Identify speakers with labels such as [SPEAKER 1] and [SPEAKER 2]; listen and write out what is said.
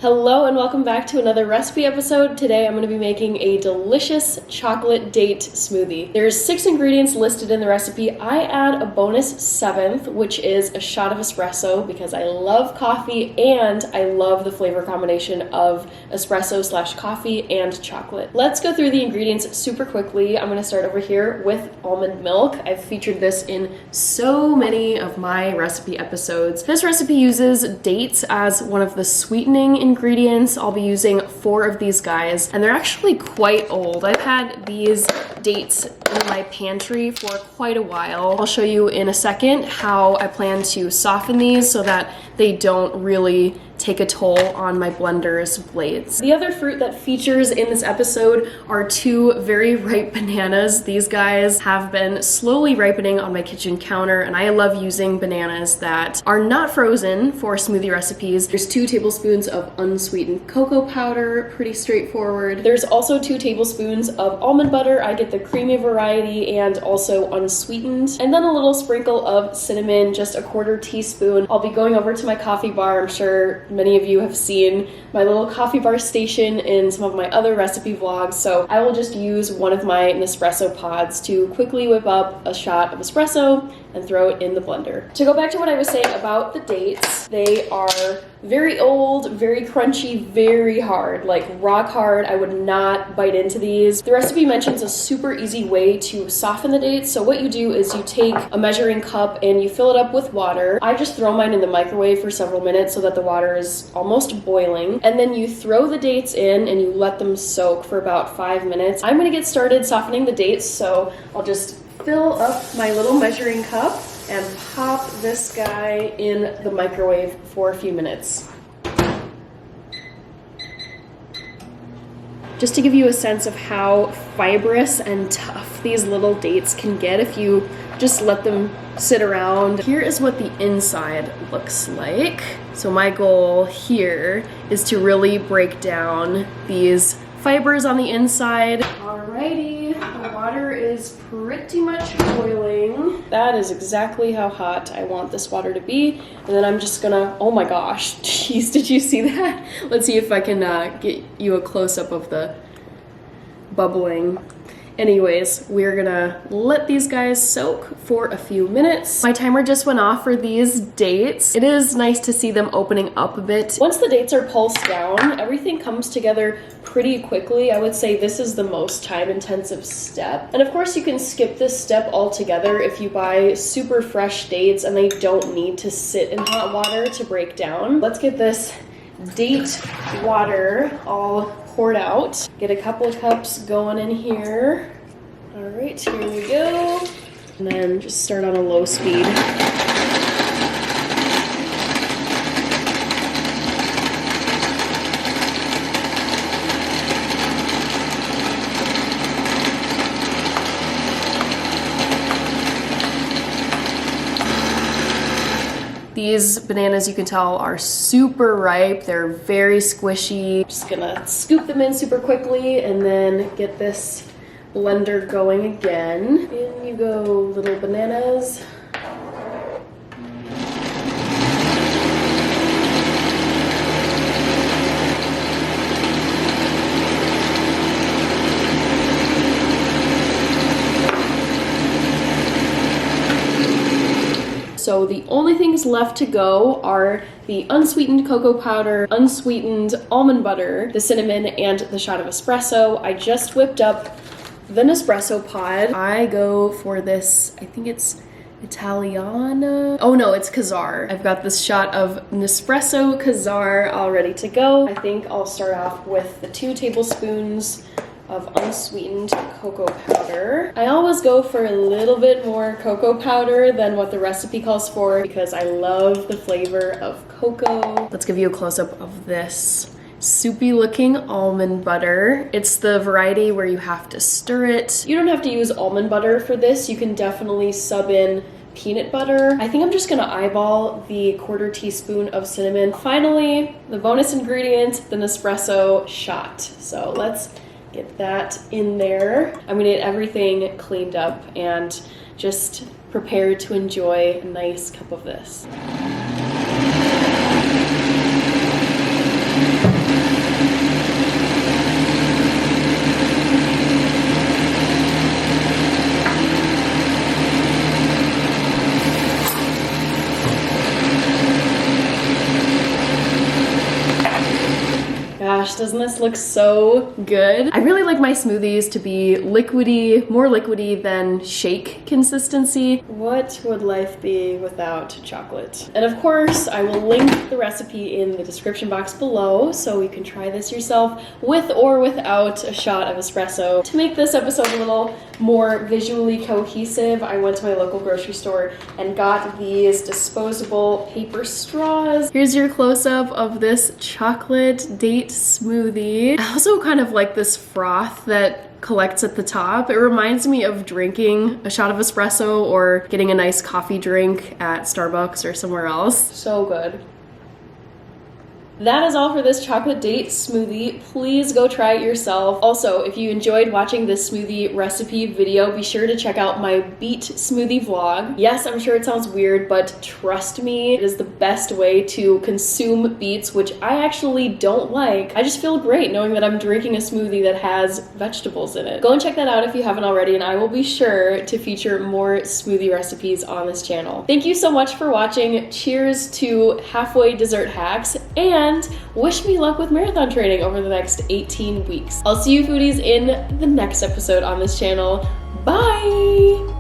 [SPEAKER 1] Hello and welcome back to another recipe episode. Today I'm going to be making a delicious chocolate date smoothie. There's 6 ingredients listed in the recipe. I add a bonus 7th, which is a shot of espresso because I love coffee and I love the flavor combination of espresso / coffee and chocolate. Let's go through the ingredients super quickly. I'm going to start over here with almond milk. I've featured this in so many of my recipe episodes. This recipe uses dates as one of the sweetening ingredients. I'll be using 4 of these guys, and they're actually quite old. I've had these dates in my pantry for quite a while. I'll show you in a second how I plan to soften these so that they don't really take a toll on my blender's blades. The other fruit that features in this episode are 2 very ripe bananas. These guys have been slowly ripening on my kitchen counter, and I love using bananas that are not frozen for smoothie recipes. There's 2 tablespoons of unsweetened cocoa powder, pretty straightforward. There's also 2 tablespoons of almond butter. I get the creamy variety and also unsweetened. And then a little sprinkle of cinnamon, just a 1/4 teaspoon. I'll be going over to my coffee bar. I'm sure many of you have seen my little coffee bar station in some of my other recipe vlogs, so I will just use one of my Nespresso pods to quickly whip up a shot of espresso and throw it in the blender. To go back to what I was saying about the dates, they are very old, very crunchy, very hard, like rock hard. I would not bite into these. The recipe mentions a super easy way to soften the dates. So what you do is you take a measuring cup and you fill it up with water. I just throw mine in the microwave for several minutes so that the water is almost boiling. And then you throw the dates in and you let them soak for about 5 minutes. I'm gonna get started softening the dates, so I'll just fill up my little measuring cup and pop this guy in the microwave for a few minutes. Just to give you a sense of how fibrous and tough these little dates can get if you just let them sit around. Here is what the inside looks like. So my goal here is to really break down these fibers on the inside. Alrighty, the water is pretty much boiling. That is exactly how hot I want this water to be. And then I'm just gonna, oh my gosh, jeez, did you see that? Let's see if I can get you a close-up of the bubbling. Anyways, we're gonna let these guys soak for a few minutes. My timer just went off for these dates. It is nice to see them opening up a bit. Once the dates are pulsed down, everything comes together pretty quickly. I would say this is the most time-intensive step. And of course, you can skip this step altogether if you buy super fresh dates and they don't need to sit in hot water to break down. Let's get this date water all poured out. Get a couple of cups going in here. All right, here we go. And then just start on a low speed. These bananas, you can tell, are super ripe. They're very squishy. Just gonna scoop them in super quickly and then get this blender going again. In you go, little bananas. So the only things left to go are the unsweetened cocoa powder, unsweetened almond butter, the cinnamon, and the shot of espresso. I just whipped up the Nespresso pod. I go for this, I think it's Italiana. Oh no, it's Kazar. I've got this shot of Nespresso Kazar all ready to go. I think I'll start off with the 2 tablespoons of unsweetened cocoa powder. I always go for a little bit more cocoa powder than what the recipe calls for because I love the flavor of cocoa. Let's give you a close-up of this soupy looking almond butter. It's the variety where you have to stir it. You don't have to use almond butter for this. You can definitely sub in peanut butter. I think I'm just gonna eyeball the 1/4 teaspoon of cinnamon. Finally, the bonus ingredient, the Nespresso shot. So let's get that in there. I'm gonna get everything cleaned up and just prepared to enjoy a nice cup of this. gosh, doesn't this look so good? I really like my smoothies to be liquidy, more liquidy than shake consistency. What would life be without chocolate? And of course, I will link the recipe in the description box below so you can try this yourself with or without a shot of espresso. To make this episode a little more visually cohesive, I went to my local grocery store and got these disposable paper straws. Here's your close-up of this chocolate date smoothie. I also kind of like this froth that collects at the top. It reminds me of drinking a shot of espresso or getting a nice coffee drink at Starbucks or somewhere else. So good. That is all for this chocolate date smoothie. Please go try it yourself. Also, if you enjoyed watching this smoothie recipe video, be sure to check out my beet smoothie vlog. Yes, I'm sure it sounds weird, but trust me, it is the best way to consume beets, which I actually don't like. I just feel great knowing that I'm drinking a smoothie that has vegetables in it. Go and check that out if you haven't already, and I will be sure to feature more smoothie recipes on this channel. Thank you so much for watching. Cheers to halfway dessert hacks, and wish me luck with marathon training over the next 18 weeks. I'll see you foodies in the next episode on this channel. Bye!